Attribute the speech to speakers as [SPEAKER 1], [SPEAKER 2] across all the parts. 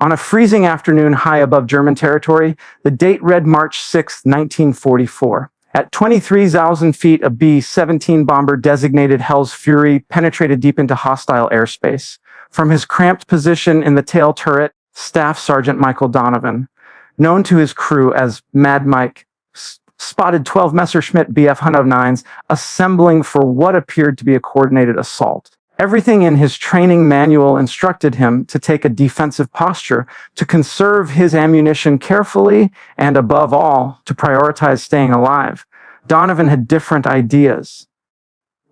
[SPEAKER 1] On a freezing afternoon high above German territory, the date read March 6, 1944. At 23,000 feet, a B-17 bomber designated Hell's Fury penetrated deep into hostile airspace. From his cramped position in the tail turret, Staff Sergeant Michael Donovan, known to his crew as Mad Mike, spotted 12 Messerschmitt Bf 109s assembling for what appeared to be a coordinated assault. Everything in his training manual instructed him to take a defensive posture, to conserve his ammunition carefully, and above all, to prioritize staying alive. Donovan had different ideas.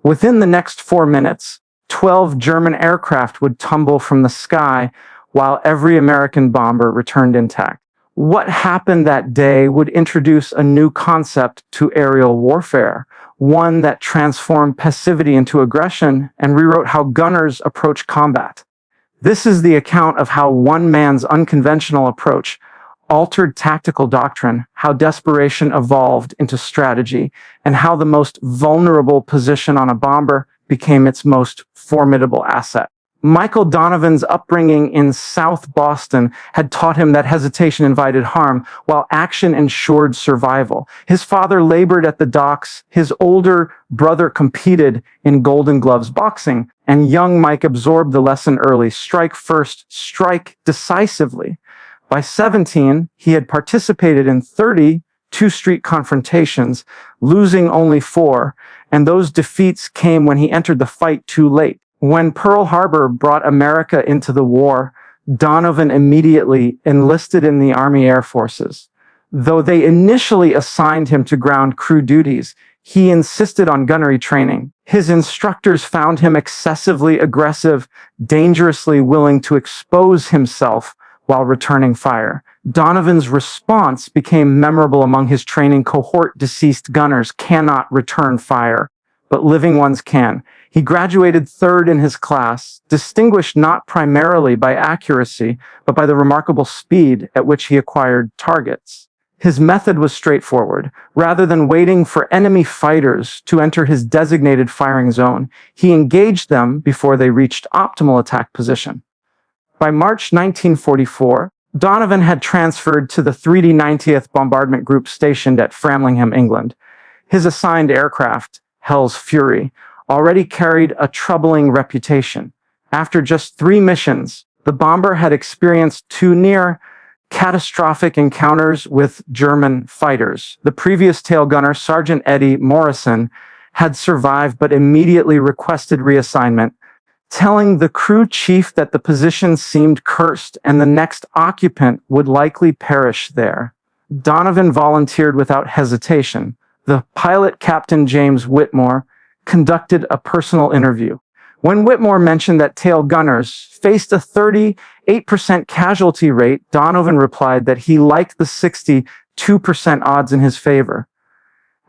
[SPEAKER 1] Within the next 4 minutes, 12 German aircraft would tumble from the sky while every American bomber returned intact. What happened that day would introduce a new concept to aerial warfare, one that transformed passivity into aggression and rewrote how gunners approach combat. This is the account of how one man's unconventional approach altered tactical doctrine, how desperation evolved into strategy, and how the most vulnerable position on a bomber became its most formidable asset. Michael Donovan's upbringing in South Boston had taught him that hesitation invited harm, while action ensured survival. His father labored at the docks, his older brother competed in Golden Gloves boxing, and young Mike absorbed the lesson early: strike first, strike decisively. By 17, he had participated in 30 two-street confrontations, losing only 4, and those defeats came when he entered the fight too late. When Pearl Harbor brought America into the war, Donovan immediately enlisted in the Army Air Forces. Though they initially assigned him to ground crew duties, he insisted on gunnery training. His instructors found him excessively aggressive, dangerously willing to expose himself while returning fire. Donovan's response became memorable among his training cohort. Deceased gunners cannot return fire, but living ones can. He graduated 3rd in his class, distinguished not primarily by accuracy, but by the remarkable speed at which he acquired targets. His method was straightforward. Rather than waiting for enemy fighters to enter his designated firing zone, he engaged them before they reached optimal attack position. By March 1944, Donovan had transferred to the 3D 90th Bombardment Group stationed at Framlingham, England. His assigned aircraft, Hell's Fury, already carried a troubling reputation. After just 3 missions, the bomber had experienced 2 near catastrophic encounters with German fighters. The previous tail gunner, Sergeant Eddie Morrison, had survived but immediately requested reassignment, telling the crew chief that the position seemed cursed and the next occupant would likely perish there. Donovan volunteered without hesitation. The pilot, Captain James Whitmore, conducted a personal interview. When Whitmore mentioned that tail gunners faced a 38% casualty rate, Donovan replied that he liked the 62% odds in his favor.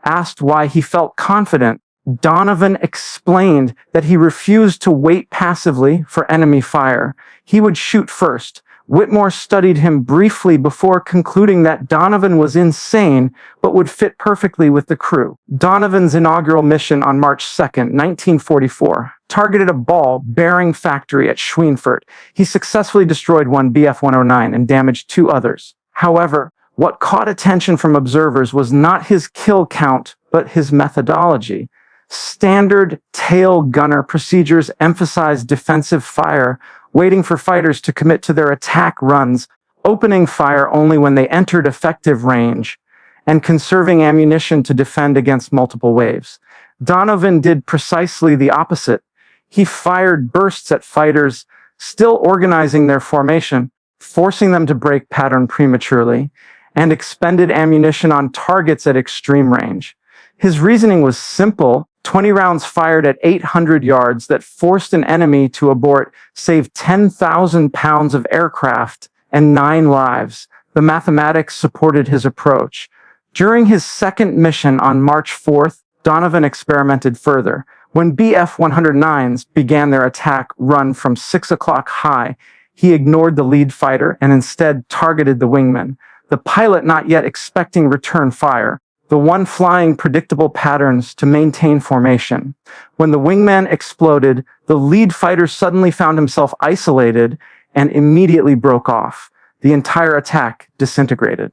[SPEAKER 1] Asked why he felt confident, Donovan explained that he refused to wait passively for enemy fire. He would shoot first. Whitmore studied him briefly before concluding that Donovan was insane, but would fit perfectly with the crew. Donovan's inaugural mission on March 2, 1944, targeted a ball-bearing factory at Schweinfurt. He successfully destroyed 1 Bf 109 and damaged 2 others. However, what caught attention from observers was not his kill count, but his methodology. Standard tail gunner procedures emphasized defensive fire, waiting for fighters to commit to their attack runs, opening fire only when they entered effective range, and conserving ammunition to defend against multiple waves. Donovan did precisely the opposite. He fired bursts at fighters, still organizing their formation, forcing them to break pattern prematurely, and expended ammunition on targets at extreme range. His reasoning was simple. 20 rounds fired at 800 yards that forced an enemy to abort saved 10,000 pounds of aircraft and 9 lives. The mathematics supported his approach. During his second mission on March 4th, Donovan experimented further. When Bf 109s began their attack run from 6 o'clock high, he ignored the lead fighter and instead targeted the wingman. The pilot, not yet expecting return fire, the one flying predictable patterns to maintain formation. When the wingman exploded, the lead fighter suddenly found himself isolated and immediately broke off. The entire attack disintegrated.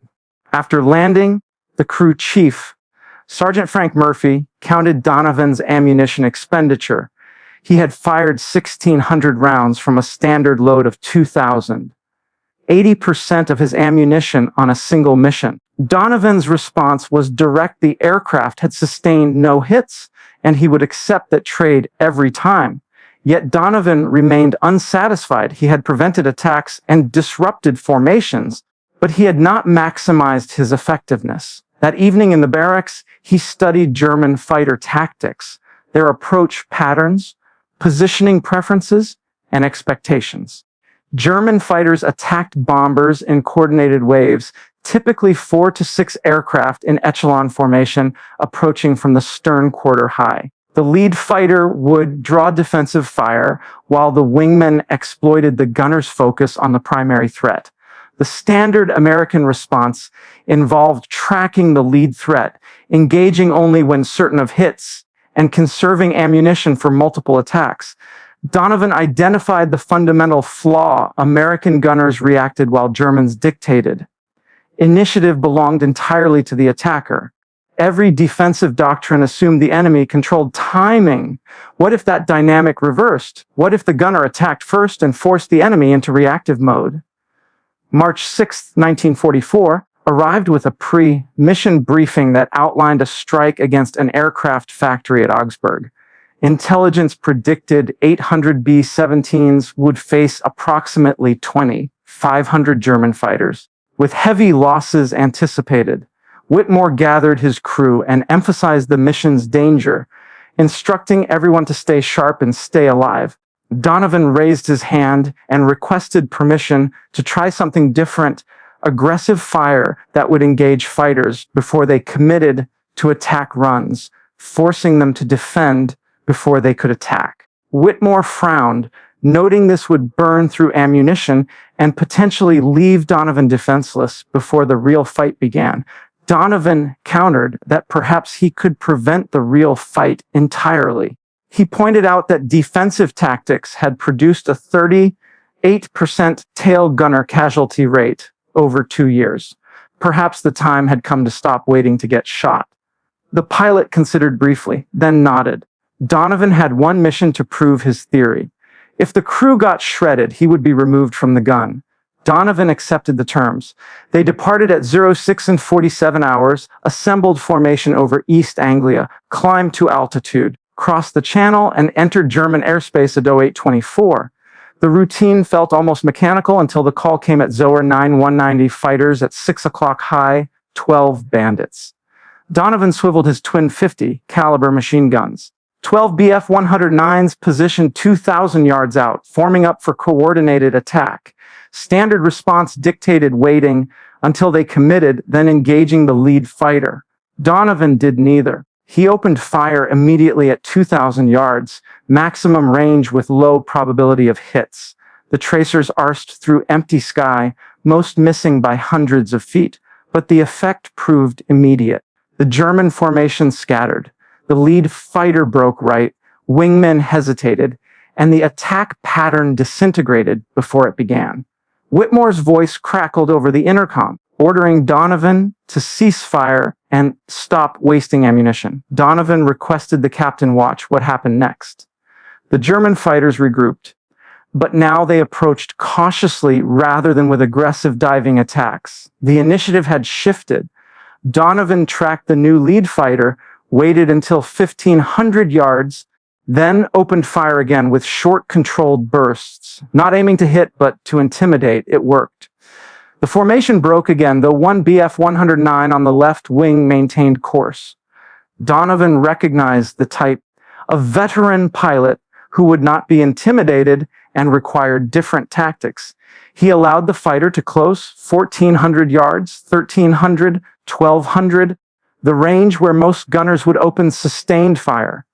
[SPEAKER 1] After landing, the crew chief, Sergeant Frank Murphy, counted Donovan's ammunition expenditure. He had fired 1,600 rounds from a standard load of 2,000. 80% of his ammunition on a single mission. Donovan's response was direct. The aircraft had sustained no hits, and he would accept that trade every time. Yet Donovan remained unsatisfied. He had prevented attacks and disrupted formations, but he had not maximized his effectiveness. That evening in the barracks, he studied German fighter tactics, their approach patterns, positioning preferences, and expectations. German fighters attacked bombers in coordinated waves, typically 4 to 6 aircraft in echelon formation approaching from the stern quarter high. The lead fighter would draw defensive fire, while the wingmen exploited the gunner's focus on the primary threat. The standard American response involved tracking the lead threat, engaging only when certain of hits, and conserving ammunition for multiple attacks. Donovan identified the fundamental flaw. American gunners reacted while Germans dictated. Initiative belonged entirely to the attacker. Every defensive doctrine assumed the enemy controlled timing. What if that dynamic reversed? What if the gunner attacked first and forced the enemy into reactive mode? March 6, 1944, arrived with a pre-mission briefing that outlined a strike against an aircraft factory at Augsburg. Intelligence predicted 800 B-17s would face approximately 2,500 German fighters. With heavy losses anticipated, Whitmore gathered his crew and emphasized the mission's danger, instructing everyone to stay sharp and stay alive. Donovan raised his hand and requested permission to try something different, aggressive fire that would engage fighters before they committed to attack runs, forcing them to defend before they could attack. Whitmore frowned, noting this would burn through ammunition and potentially leave Donovan defenseless before the real fight began. Donovan countered that perhaps he could prevent the real fight entirely. He pointed out that defensive tactics had produced a 38% tail gunner casualty rate over 2 years. Perhaps the time had come to stop waiting to get shot. The pilot considered briefly, then nodded. Donovan had one mission to prove his theory. If the crew got shredded, he would be removed from the gun. Donovan accepted the terms. They departed at 06 and 47 hours, assembled formation over East Anglia, climbed to altitude, crossed the channel, and entered German airspace at 0824. The routine felt almost mechanical until the call came at Zohr 9-190 fighters at 6 o'clock high, 12 bandits. Donovan swiveled his twin 50 caliber machine guns. 12 Bf-109s positioned 2,000 yards out, forming up for coordinated attack. Standard response dictated waiting until they committed, then engaging the lead fighter. Donovan did neither. He opened fire immediately at 2,000 yards, maximum range with low probability of hits. The tracers arsed through empty sky, most missing by hundreds of feet, but the effect proved immediate. The German formation scattered. The lead fighter broke right, wingmen hesitated, and the attack pattern disintegrated before it began. Whitmore's voice crackled over the intercom, ordering Donovan to cease fire and stop wasting ammunition. Donovan requested the captain watch what happened next. The German fighters regrouped, but now they approached cautiously rather than with aggressive diving attacks. The initiative had shifted. Donovan tracked the new lead fighter, waited until 1,500 yards, then opened fire again with short, controlled bursts. Not aiming to hit, but to intimidate. It worked. The formation broke again, though one Bf-109 on the left wing maintained course. Donovan recognized the type, a veteran pilot who would not be intimidated and required different tactics. He allowed the fighter to close 1,400 yards, 1,300, 1,200, the range where most gunners would open sustained fire.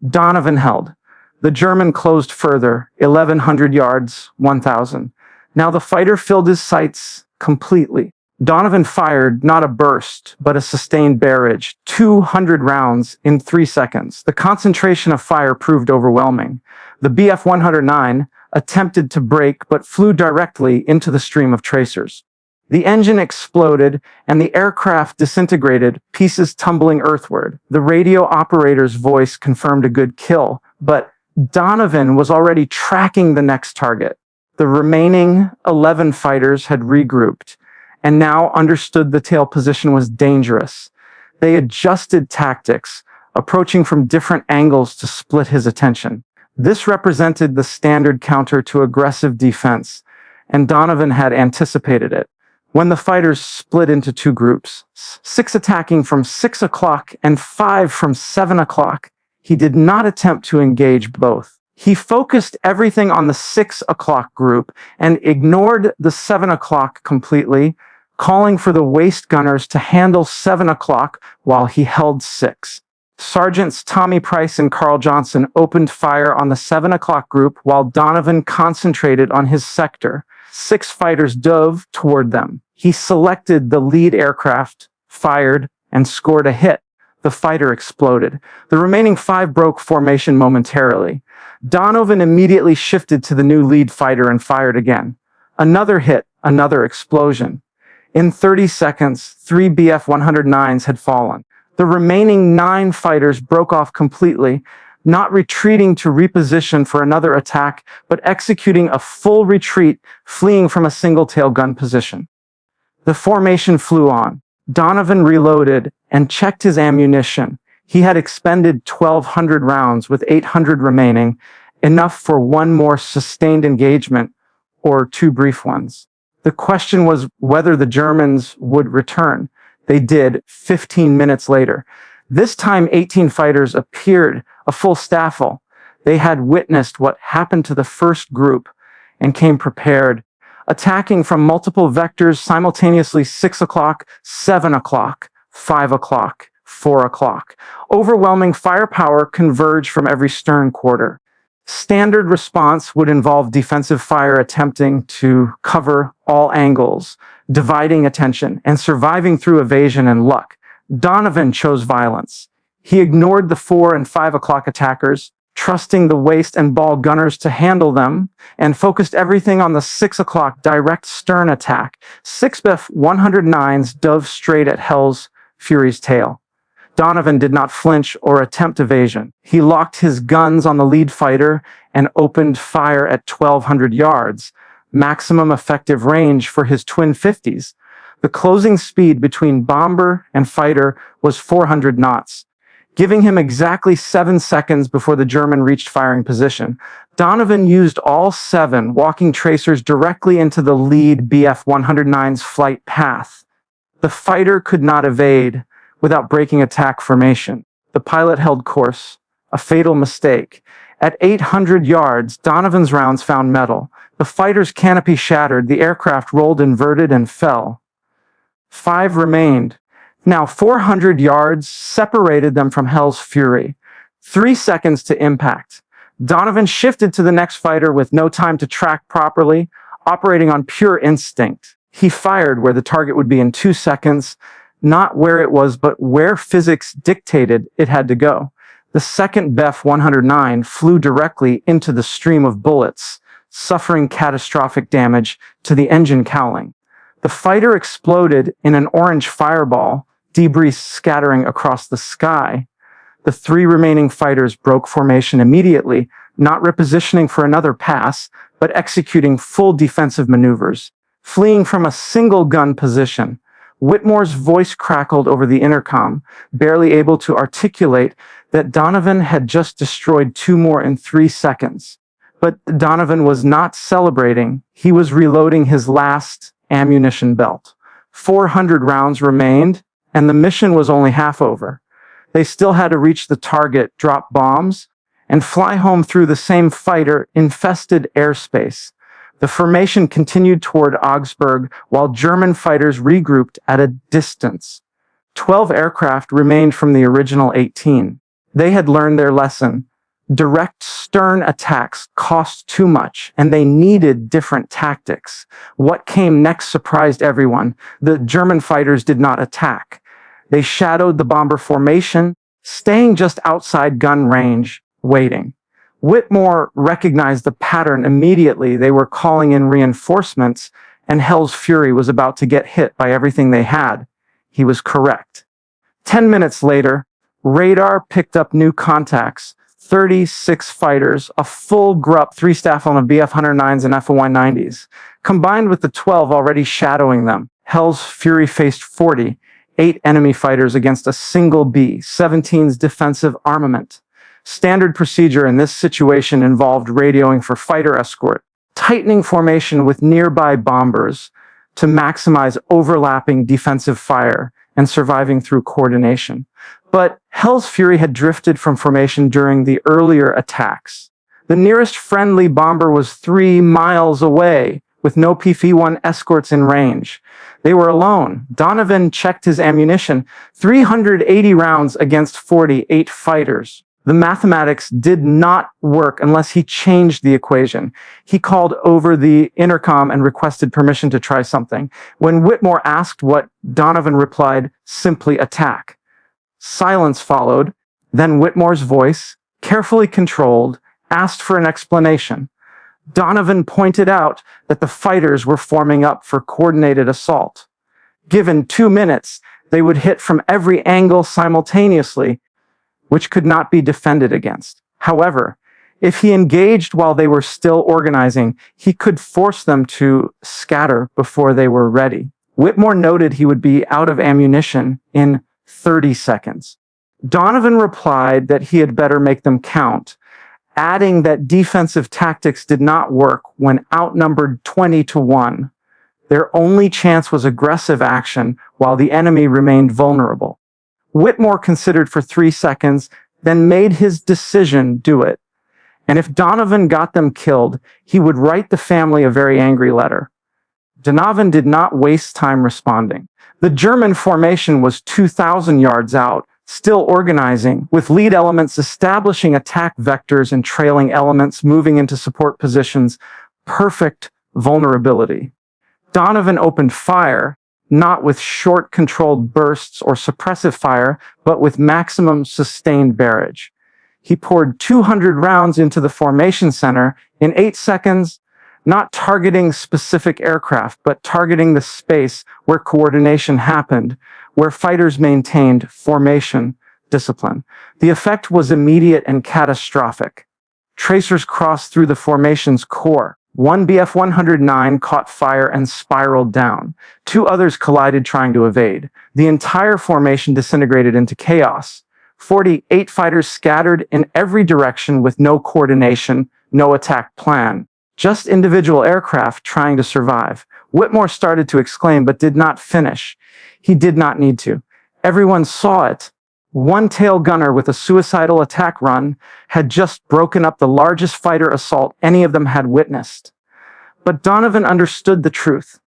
[SPEAKER 1] Donovan held. The German closed further, 1,100 yards, 1,000. Now the fighter filled his sights completely. Donovan fired not a burst, but a sustained barrage, 200 rounds in 3 seconds. The concentration of fire proved overwhelming. The Bf-109, attempted to brake but flew directly into the stream of tracers. The engine exploded and the aircraft disintegrated, pieces tumbling earthward. The radio operator's voice confirmed a good kill, but Donovan was already tracking the next target. The remaining 11 fighters had regrouped and now understood the tail position was dangerous. They adjusted tactics, approaching from different angles to split his attention. This represented the standard counter to aggressive defense, and Donovan had anticipated it. When the fighters split into two groups, 6 attacking from 6 o'clock and 5 from 7 o'clock, he did not attempt to engage both. He focused everything on the 6 o'clock group and ignored the 7 o'clock completely, calling for the waist gunners to handle 7 o'clock while he held 6. Sergeants Tommy Price and Carl Johnson opened fire on the 7 o'clock group while Donovan concentrated on his sector. 6 fighters dove toward them. He selected the lead aircraft, fired, and scored a hit. The fighter exploded. The remaining 5 broke formation momentarily. Donovan immediately shifted to the new lead fighter and fired again. Another hit, another explosion. In 30 seconds, 3 Bf-109s had fallen. The remaining 9 fighters broke off completely, not retreating to reposition for another attack, but executing a full retreat, fleeing from a single-tail gun position. The formation flew on. Donovan reloaded and checked his ammunition. He had expended 1,200 rounds with 800 remaining, enough for one more sustained engagement or 2 brief ones. The question was whether the Germans would return. They did 15 minutes later. This time 18 fighters appeared, a full staffel. They had witnessed what happened to the first group and came prepared, attacking from multiple vectors simultaneously 6 o'clock, 7 o'clock, 5 o'clock, 4 o'clock. Overwhelming firepower converged from every stern quarter. Standard response would involve defensive fire attempting to cover all angles, dividing attention, and surviving through evasion and luck. Donovan chose violence. He ignored the 4 and 5 o'clock attackers, trusting the waist and ball gunners to handle them, and focused everything on the 6 o'clock direct stern attack. 6 Bf-109s dove straight at Hell's Fury's tail. Donovan did not flinch or attempt evasion. He locked his guns on the lead fighter and opened fire at 1,200 yards, maximum effective range for his twin 50s. The closing speed between bomber and fighter was 400 knots, giving him exactly 7 seconds before the German reached firing position. Donovan used all 7 walking tracers directly into the lead Bf-109's flight path. The fighter could not evade without breaking attack formation. The pilot held course, a fatal mistake. At 800 yards, Donovan's rounds found metal. The fighter's canopy shattered, the aircraft rolled inverted and fell. 5 remained. Now 400 yards separated them from Hell's Fury. 3 seconds to impact. Donovan shifted to the next fighter with no time to track properly, operating on pure instinct. He fired where the target would be in 2 seconds, not where it was, but where physics dictated it had to go. The second Bf-109 flew directly into the stream of bullets, suffering catastrophic damage to the engine cowling. The fighter exploded in an orange fireball, debris scattering across the sky. The 3 remaining fighters broke formation immediately, not repositioning for another pass, but executing full defensive maneuvers, fleeing from a single gun position. Whitmore's voice crackled over the intercom, barely able to articulate that Donovan had just destroyed 2 more in 3 seconds. But Donovan was not celebrating. He was reloading his last ammunition belt. 400 rounds remained, and the mission was only half over. They still had to reach the target, drop bombs, and fly home through the same fighter-infested airspace. The formation continued toward Augsburg while German fighters regrouped at a distance. 12 aircraft remained from the original 18. They had learned their lesson. Direct stern attacks cost too much, and they needed different tactics. What came next surprised everyone. The German fighters did not attack. They shadowed the bomber formation, staying just outside gun range, waiting. Whitmore recognized the pattern immediately. They were calling in reinforcements, and Hell's Fury was about to get hit by everything they had. He was correct. 10 minutes later, radar picked up new contacts, 36 fighters, a full grupp, 3 staff on the Bf-109s and FOY-90s, combined with the 12 already shadowing them. Hell's Fury faced 8 enemy fighters against a single B-17's defensive armament. Standard procedure in this situation involved radioing for fighter escort, tightening formation with nearby bombers to maximize overlapping defensive fire, and surviving through coordination. But Hell's Fury had drifted from formation during the earlier attacks. The nearest friendly bomber was 3 miles away, with no PF-1 escorts in range. They were alone. Donovan checked his ammunition, 380 rounds against 48 fighters. The mathematics did not work unless he changed the equation. He called over the intercom and requested permission to try something. When Whitmore asked what, Donovan replied, "Simply attack." Silence followed. Then Whitmore's voice, carefully controlled, asked for an explanation. Donovan pointed out that the fighters were forming up for coordinated assault. Given 2 minutes, they would hit from every angle simultaneously, which could not be defended against. However, if he engaged while they were still organizing, he could force them to scatter before they were ready. Whitmore noted he would be out of ammunition in 30 seconds. Donovan replied that he had better make them count, adding that defensive tactics did not work when outnumbered 20-1. Their only chance was aggressive action while the enemy remained vulnerable. Whitmore considered for 3 seconds, then made his decision do it. And if Donovan got them killed, he would write the family a very angry letter. Donovan did not waste time responding. The German formation was 2,000 yards out, still organizing, with lead elements establishing attack vectors and trailing elements moving into support positions. Perfect vulnerability. Donovan opened fire, not with short controlled bursts or suppressive fire, but with maximum sustained barrage. He poured 200 rounds into the formation center in 8 seconds, not targeting specific aircraft, but targeting the space where coordination happened, where fighters maintained formation discipline. The effect was immediate and catastrophic. Tracers crossed through the formation's core. 1 Bf-109 caught fire and spiraled down. 2 others collided trying to evade. The entire formation disintegrated into chaos. 48 fighters scattered in every direction with no coordination, no attack plan. Just individual aircraft trying to survive. Whitmore started to exclaim, but did not finish. He did not need to. Everyone saw it. One tail gunner with a suicidal attack run had just broken up the largest fighter assault any of them had witnessed. But Donovan understood the truth.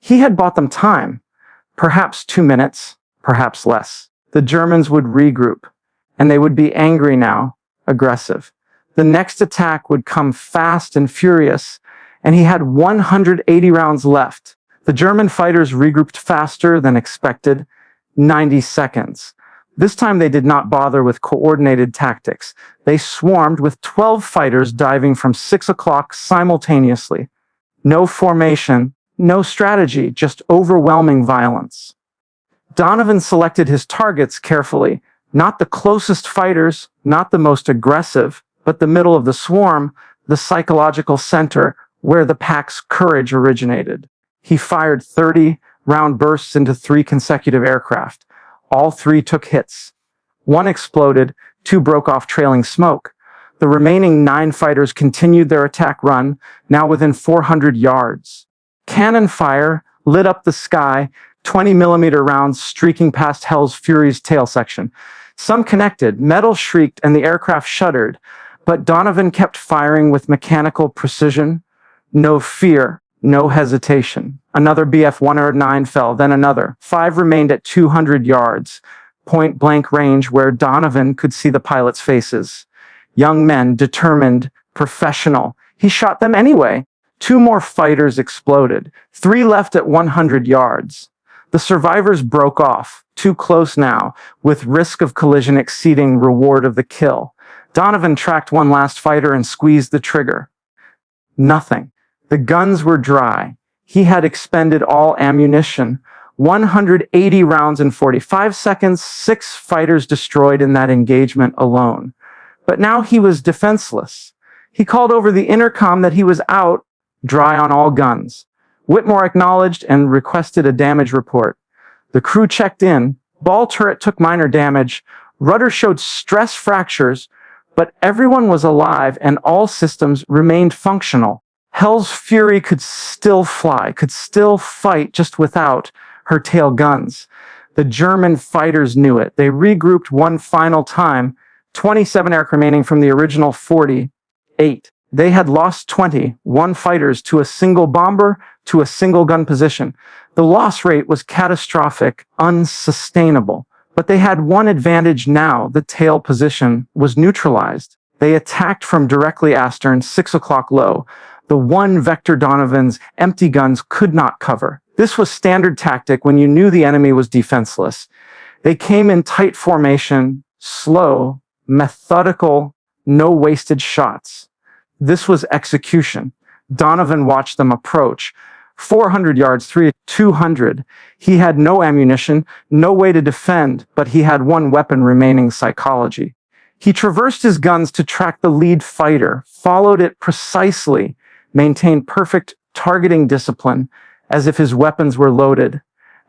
[SPEAKER 1] He had bought them time, perhaps 2 minutes, perhaps less. The Germans would regroup, and they would be angry now, aggressive. The next attack would come fast and furious, and he had 180 rounds left. The German fighters regrouped faster than expected, 90 seconds. This time they did not bother with coordinated tactics. They swarmed with 12 fighters diving from 6 o'clock simultaneously. No formation, no strategy, just overwhelming violence. Donovan selected his targets carefully, not the closest fighters, not the most aggressive, but the middle of the swarm, the psychological center where the pack's courage originated. He fired 30-round bursts into 3 consecutive aircraft. All 3 took hits. 1 exploded, 2 broke off trailing smoke. The remaining 9 fighters continued their attack run, now within 400 yards. Cannon fire lit up the sky, 20mm rounds streaking past Hell's Fury's tail section. Some connected, metal shrieked, and the aircraft shuddered, but Donovan kept firing with mechanical precision. No fear, no hesitation. Another Bf-109 fell, then another. 5 remained at 200 yards, point-blank range where Donovan could see the pilots' faces. Young men, determined, professional. He shot them anyway. 2 more fighters exploded. 3 left at 100 yards. The survivors broke off, too close now, with risk of collision exceeding reward of the kill. Donovan tracked one last fighter and squeezed the trigger. Nothing. The guns were dry. He had expended all ammunition. 180 rounds in 45 seconds, 6 fighters destroyed in that engagement alone. But now he was defenseless. He called over the intercom that he was out, dry on all guns. Whitmore acknowledged and requested a damage report. The crew checked in. Ball turret took minor damage. Rudder showed stress fractures, but everyone was alive and all systems remained functional. Hell's Fury could still fly, could still fight just without her tail guns. The German fighters knew it. They regrouped one final time, 27 aircraft remaining from the original 48. They had lost 21 fighters to a single bomber, to a single gun position. The loss rate was catastrophic, unsustainable. But they had one advantage now. The tail position was neutralized. They attacked from directly astern, 6 o'clock low. The one Vector Donovan's empty guns could not cover. This was standard tactic when you knew the enemy was defenseless. They came in tight formation, slow, methodical, no wasted shots. This was execution. Donovan watched them approach. 400 yards, 200. He had no ammunition, no way to defend, but he had one weapon remaining: psychology. He traversed his guns to track the lead fighter, followed it precisely, maintained perfect targeting discipline, as if his weapons were loaded,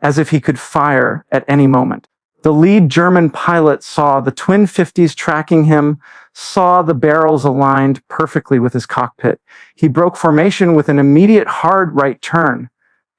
[SPEAKER 1] as if he could fire at any moment. The lead German pilot saw the twin 50s tracking him, saw the barrels aligned perfectly with his cockpit. He broke formation with an immediate hard right turn.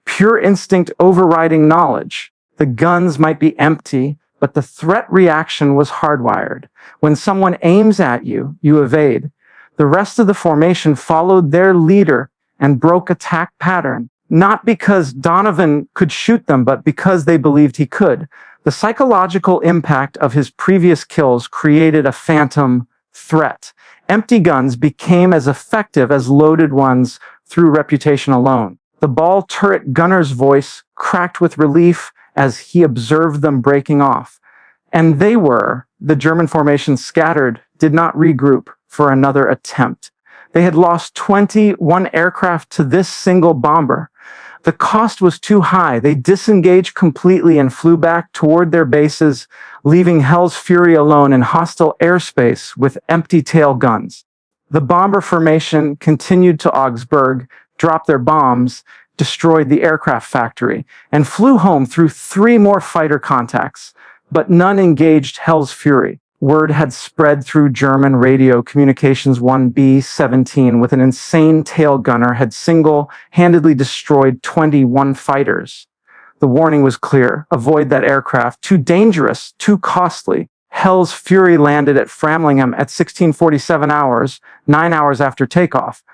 [SPEAKER 1] Pure instinct overriding knowledge. The guns might be empty, but the threat reaction was hardwired. When someone aims at you, you evade. The rest of the formation followed their leader and broke attack pattern. Not because Donovan could shoot them, but because they believed he could. The psychological impact of his previous kills created a phantom threat. Empty guns became as effective as loaded ones through reputation alone. The ball turret gunner's voice cracked with relief as he observed them breaking off. And they were, the German formation scattered, did not regroup for another attempt. They had lost 21 aircraft to this single bomber. The cost was too high. They disengaged completely and flew back toward their bases, leaving Hell's Fury alone in hostile airspace with empty tail guns. The bomber formation continued to Augsburg, dropped their bombs, destroyed the aircraft factory, and flew home through 3 more fighter contacts, but none engaged Hell's Fury. Word had spread through German radio communications. One B-17 with an insane tail gunner had single-handedly destroyed 21 fighters. The warning was clear: avoid that aircraft. Too dangerous, too costly. Hell's Fury landed at Framlingham at 16:47 hours, 9 hours after takeoff.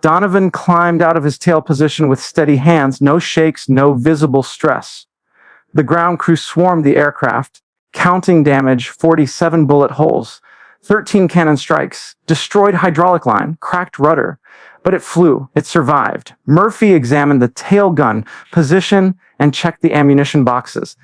[SPEAKER 1] Donovan climbed out of his tail position with steady hands, no shakes, no visible stress. The ground crew swarmed the aircraft, counting damage: 47 bullet holes, 13 cannon strikes, destroyed hydraulic line, cracked rudder, but it flew, it survived. Murphy examined the tail gun position and checked the ammunition boxes.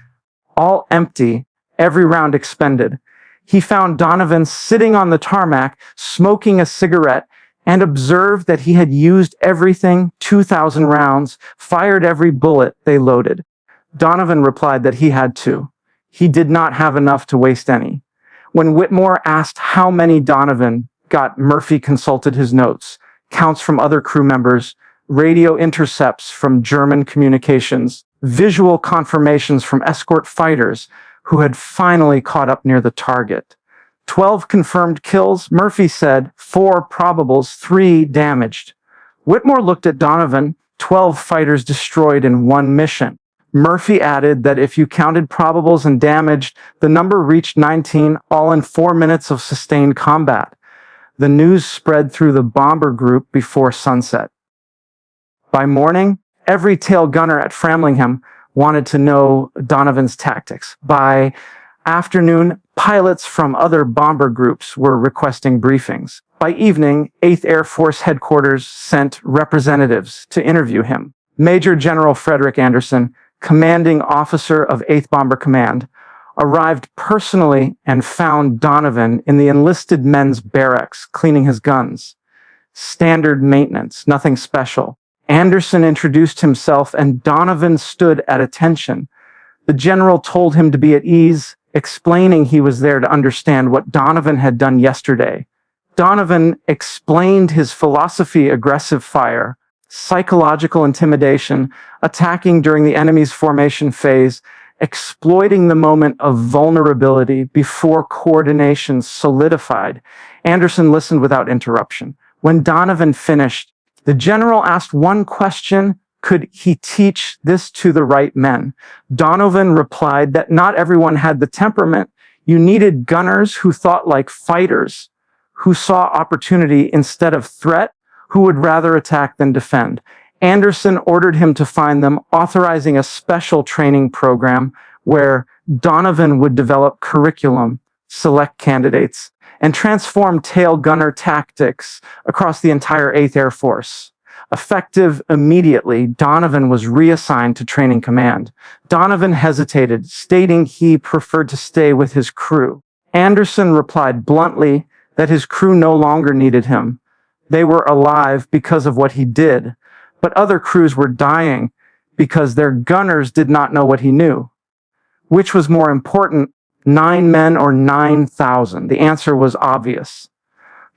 [SPEAKER 1] All empty, every round expended. He found Donovan sitting on the tarmac, smoking a cigarette, and observed that he had used everything, 2,000 rounds, fired every bullet they loaded. Donovan replied that he had too. He did not have enough to waste any. When Whitmore asked how many Donovan got, Murphy consulted his notes, counts from other crew members, radio intercepts from German communications, visual confirmations from escort fighters who had finally caught up near the target. 12 confirmed kills, Murphy said, 4 probables, 3 damaged. Whitmore looked at Donovan, 12 fighters destroyed in one mission. Murphy added that if you counted probables and damaged, the number reached 19, all in 4 minutes of sustained combat. The news spread through the bomber group before sunset. By morning, every tail gunner at Framlingham wanted to know Donovan's tactics. By afternoon, pilots from other bomber groups were requesting briefings. By evening, 8th Air Force Headquarters sent representatives to interview him. Major General Frederick Anderson, commanding officer of 8th Bomber Command, arrived personally and found Donovan in the enlisted men's barracks cleaning his guns. Standard maintenance, nothing special. Anderson introduced himself and Donovan stood at attention. The general told him to be at ease, explaining he was there to understand what Donovan had done yesterday. Donovan explained his philosophy: aggressive fire, psychological intimidation, attacking during the enemy's formation phase, exploiting the moment of vulnerability before coordination solidified. Anderson listened without interruption. When Donovan finished, the general asked one question: could he teach this to the right men? Donovan replied that not everyone had the temperament. You needed gunners who thought like fighters, who saw opportunity instead of threat, who would rather attack than defend. Anderson ordered him to find them, authorizing a special training program where Donovan would develop curriculum, select candidates, and transform tail gunner tactics across the entire 8th Air Force. Effective immediately, Donovan was reassigned to training command. Donovan hesitated, stating he preferred to stay with his crew. Anderson replied bluntly that his crew no longer needed him. They were alive because of what he did, but other crews were dying because their gunners did not know what he knew. Which was more important, 9 men or 9,000? The answer was obvious.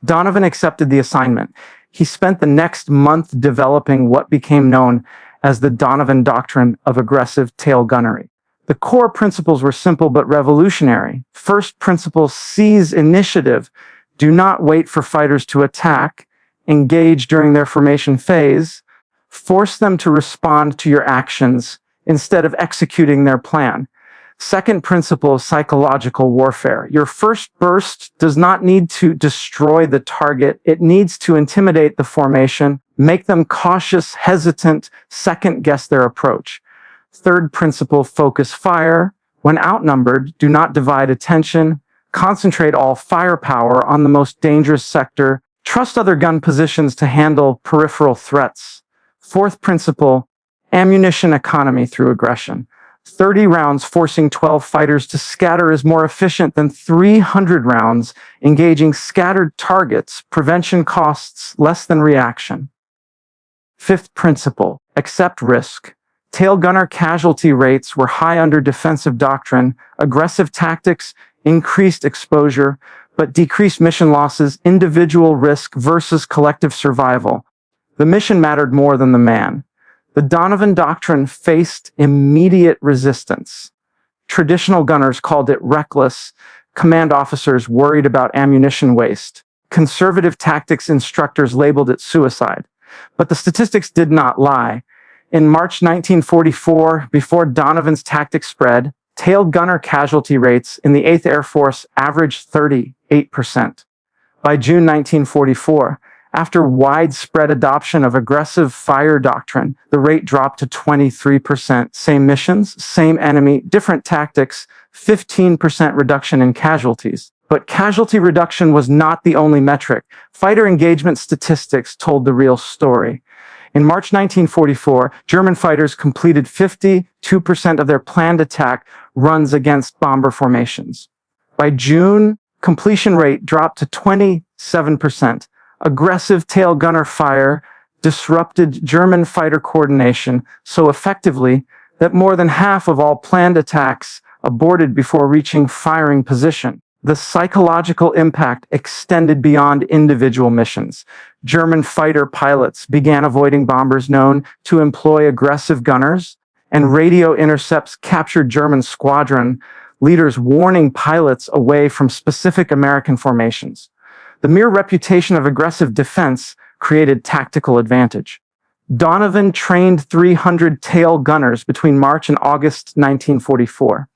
[SPEAKER 1] Donovan accepted the assignment. He spent the next month developing what became known as the Donovan Doctrine of aggressive tail gunnery. The core principles were simple but revolutionary. First principle: seize initiative. Do not wait for fighters to attack. Engage during their formation phase. Force them to respond to your actions instead of executing their plan. Second principle: psychological warfare. Your first burst does not need to destroy the target. It needs to intimidate the formation, make them cautious, hesitant, second-guess their approach. Third principle: focus fire. When outnumbered, do not divide attention. Concentrate all firepower on the most dangerous sector. Trust other gun positions to handle peripheral threats. Fourth principle: ammunition economy through aggression. 30 rounds forcing 12 fighters to scatter is more efficient than 300 rounds engaging scattered targets. Prevention costs less than reaction. Fifth principle: accept risk. Tail gunner casualty rates were high under defensive doctrine. Aggressive tactics increased exposure, but decreased mission losses. Individual risk versus collective survival. The mission mattered more than the man. The Donovan Doctrine faced immediate resistance. Traditional gunners called it reckless. Command officers worried about ammunition waste. Conservative tactics instructors labeled it suicide. But the statistics did not lie. In March 1944, before Donovan's tactics spread, tail gunner casualty rates in the 8th Air Force averaged 38%. By June 1944, after widespread adoption of aggressive fire doctrine, the rate dropped to 23%. Same missions, same enemy, different tactics, 15% reduction in casualties. But casualty reduction was not the only metric. Fighter engagement statistics told the real story. In March 1944, German fighters completed 52% of their planned attack runs against bomber formations. By June, completion rate dropped to 27%. Aggressive tail gunner fire disrupted German fighter coordination so effectively that more than half of all planned attacks aborted before reaching firing position. The psychological impact extended beyond individual missions. German fighter pilots began avoiding bombers known to employ aggressive gunners, and radio intercepts captured German squadron leaders warning pilots away from specific American formations. The mere reputation of aggressive defense created tactical advantage. Donovan trained 300 tail gunners between March and August 1944.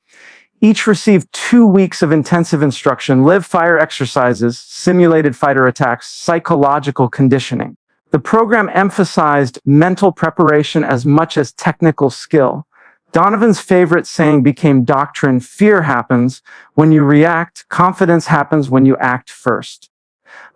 [SPEAKER 1] Each received 2 weeks of intensive instruction, live fire exercises, simulated fighter attacks, psychological conditioning. The program emphasized mental preparation as much as technical skill. Donovan's favorite saying became doctrine: fear happens when you react, confidence happens when you act first.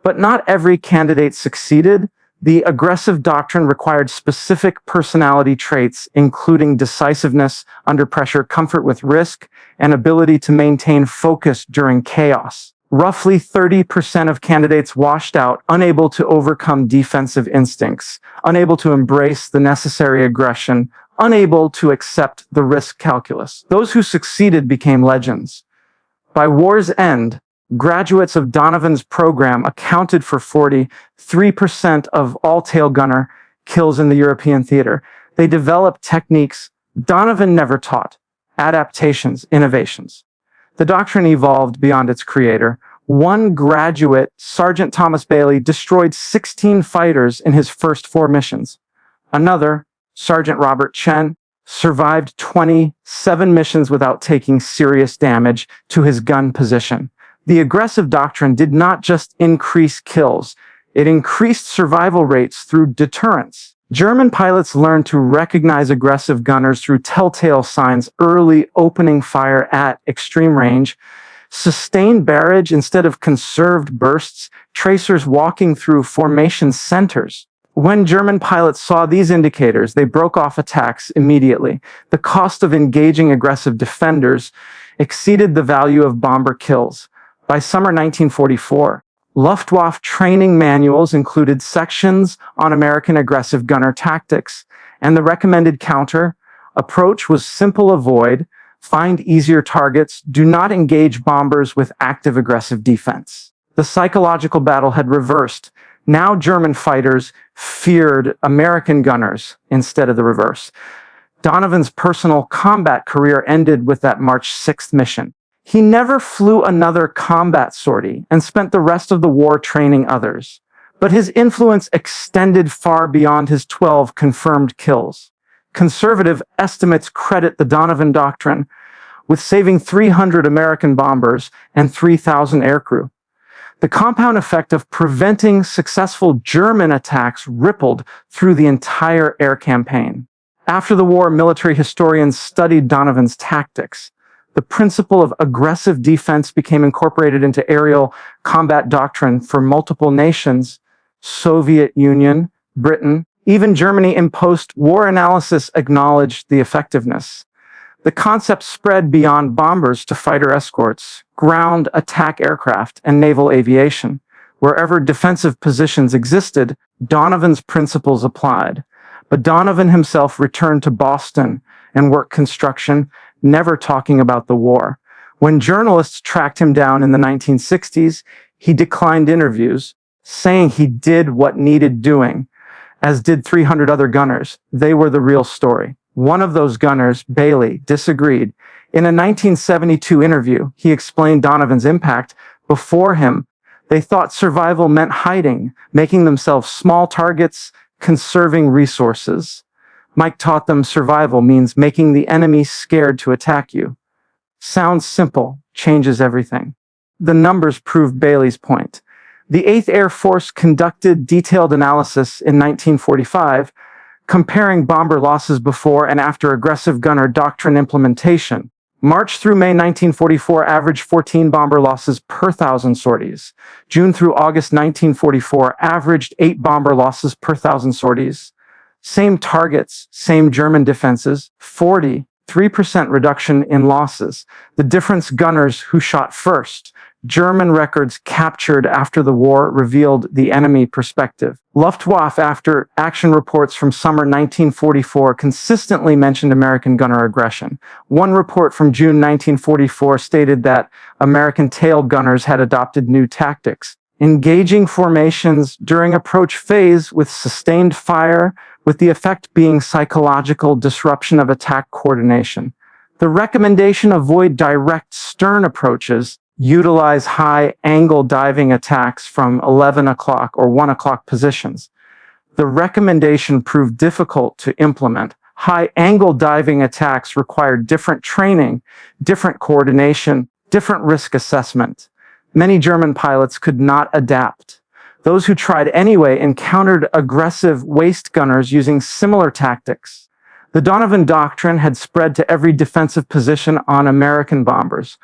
[SPEAKER 1] But not every candidate succeeded. The aggressive doctrine required specific personality traits, including decisiveness under pressure, comfort with risk, and ability to maintain focus during chaos. Roughly 30% of candidates washed out, unable to overcome defensive instincts, unable to embrace the necessary aggression, unable to accept the risk calculus. Those who succeeded became legends. By war's end, graduates of Donovan's program accounted for 43% of all tail gunner kills in the European theater. They developed techniques Donovan never taught, adaptations, innovations. The doctrine evolved beyond its creator. One graduate, Sergeant Thomas Bailey, destroyed 16 fighters in his first 4 missions. Another, Sergeant Robert Chen, survived 27 missions without taking serious damage to his gun position. The aggressive doctrine did not just increase kills, it increased survival rates through deterrence. German pilots learned to recognize aggressive gunners through telltale signs: early opening fire at extreme range, sustained barrage instead of conserved bursts, tracers walking through formation centers. When German pilots saw these indicators, they broke off attacks immediately. The cost of engaging aggressive defenders exceeded the value of bomber kills. By summer 1944, Luftwaffe training manuals included sections on American aggressive gunner tactics, and the recommended counter approach was simple: avoid, find easier targets, do not engage bombers with active aggressive defense. The psychological battle had reversed. Now German fighters feared American gunners instead of the reverse. Donovan's personal combat career ended with that March 6th mission. He never flew another combat sortie and spent the rest of the war training others, but his influence extended far beyond his 12 confirmed kills. Conservative estimates credit the Donovan Doctrine with saving 300 American bombers and 3,000 aircrew. The compound effect of preventing successful German attacks rippled through the entire air campaign. After the war, military historians studied Donovan's tactics. The principle of aggressive defense became incorporated into aerial combat doctrine for multiple nations: Soviet Union, Britain, even Germany. In post-war analysis acknowledged the effectiveness. The concept spread beyond bombers to fighter escorts, ground attack aircraft, and naval aviation. Wherever defensive positions existed, Donovan's principles applied. But Donovan himself returned to Boston and worked construction, never talking about the war. When journalists tracked him down in the 1960s, he declined interviews, saying he did what needed doing, as did 300 other gunners. They were the real story. One of those gunners, Bailey, disagreed. In a 1972 interview, he explained Donovan's impact. Before him, they thought survival meant hiding, making themselves small targets, conserving resources. Mike taught them survival means making the enemy scared to attack you. Sounds simple, changes everything. The numbers prove Bailey's point. The 8th Air Force conducted detailed analysis in 1945, comparing bomber losses before and after aggressive gunner doctrine implementation. March through May 1944 averaged 14 bomber losses per 1,000 sorties. June through August 1944 averaged 8 bomber losses per 1,000 sorties. Same targets, same German defenses, 43% reduction in losses. The difference: gunners who shot first. German records captured after the war revealed the enemy perspective. Luftwaffe after action reports from summer 1944 consistently mentioned American gunner aggression. One report from June 1944 stated that American tail gunners had adopted new tactics, engaging formations during approach phase with sustained fire, with the effect being psychological disruption of attack coordination. The recommendation: avoid direct stern approaches, utilize high-angle diving attacks from 11 o'clock or 1 o'clock positions. The recommendation proved difficult to implement. High-angle diving attacks required different training, different coordination, different risk assessment. Many German pilots could not adapt. Those who tried anyway encountered aggressive waist gunners using similar tactics. The Donovan Doctrine had spread to every defensive position on American bombers.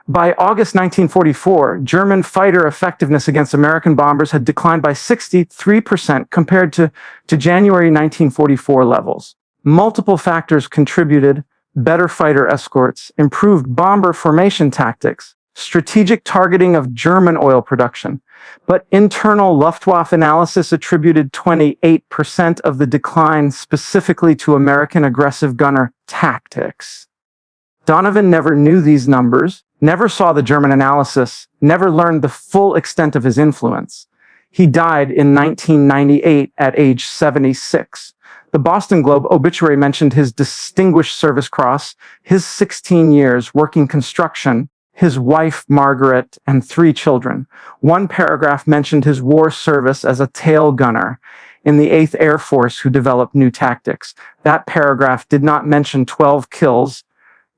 [SPEAKER 1] By August 1944, German fighter effectiveness against American bombers had declined by 63% compared to January 1944 levels. Multiple factors contributed: better fighter escorts, improved bomber formation tactics, strategic targeting of German oil production. But internal Luftwaffe analysis attributed 28% of the decline specifically to American aggressive gunner tactics. Donovan never knew these numbers, never saw the German analysis, never learned the full extent of his influence. He died in 1998 at age 76. The Boston Globe obituary mentioned his Distinguished Service Cross, his 16 years working construction, his wife, Margaret, and 3 children. One paragraph mentioned his war service as a tail gunner in the 8th Air Force who developed new tactics. That paragraph did not mention 12 kills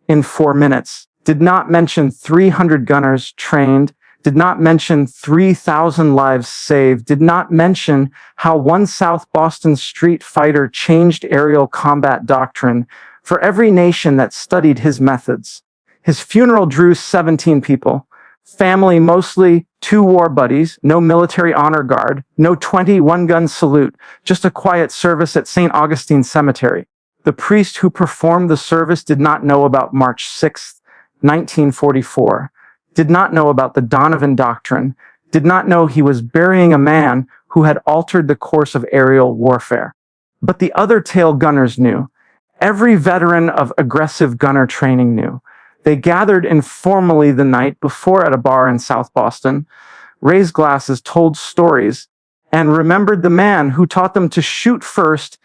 [SPEAKER 1] in 4 minutes, did not mention 300 gunners trained, did not mention 3,000 lives saved, did not mention how one South Boston street fighter changed aerial combat doctrine for every nation that studied his methods. His funeral drew 17 people, family mostly 2 war buddies, no military honor guard, no 21-gun salute, just a quiet service at St. Augustine Cemetery. The priest who performed the service did not know about March 6, 1944, did not know about the Donovan Doctrine, did not know he was burying a man who had altered the course of aerial warfare. But the other tail gunners knew. Every veteran of aggressive gunner training knew. They gathered informally the night before at a bar in South Boston, raised glasses, told stories, and remembered the man who taught them to shoot first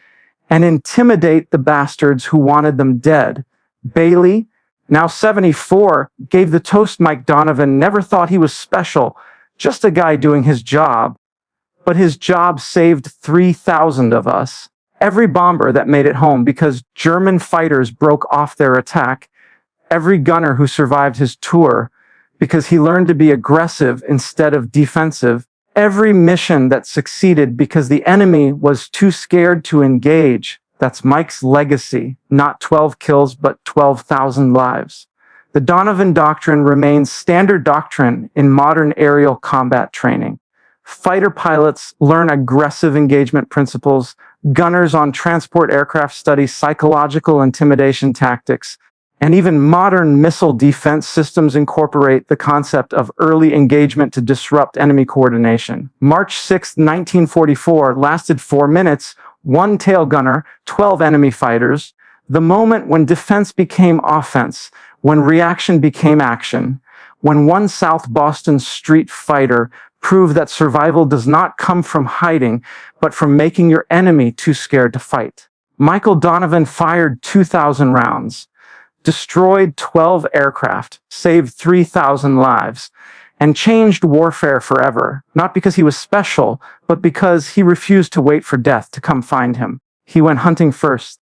[SPEAKER 1] and intimidate the bastards who wanted them dead. Bailey, now 74, gave the toast. Mike Donovan never thought he was special, just a guy doing his job. But his job saved 3,000 of us. Every bomber that made it home because German fighters broke off their attack. Every gunner who survived his tour because he learned to be aggressive instead of defensive. Every mission that succeeded because the enemy was too scared to engage. That's Mike's legacy, not 12 kills, but 12,000 lives. The Donovan Doctrine remains standard doctrine in modern aerial combat training. Fighter pilots learn aggressive engagement principles. Gunners on transport aircraft study psychological intimidation tactics. And even modern missile defense systems incorporate the concept of early engagement to disrupt enemy coordination. March 6, 1944 lasted 4 minutes, 1 tail gunner, 12 enemy fighters. The moment when defense became offense, when reaction became action, when one South Boston street fighter proved that survival does not come from hiding, but from making your enemy too scared to fight. Michael Donovan fired 2,000 rounds. Destroyed 12 aircraft, saved 3,000 lives, and changed warfare forever, not because he was special, but because he refused to wait for death to come find him. He went hunting first,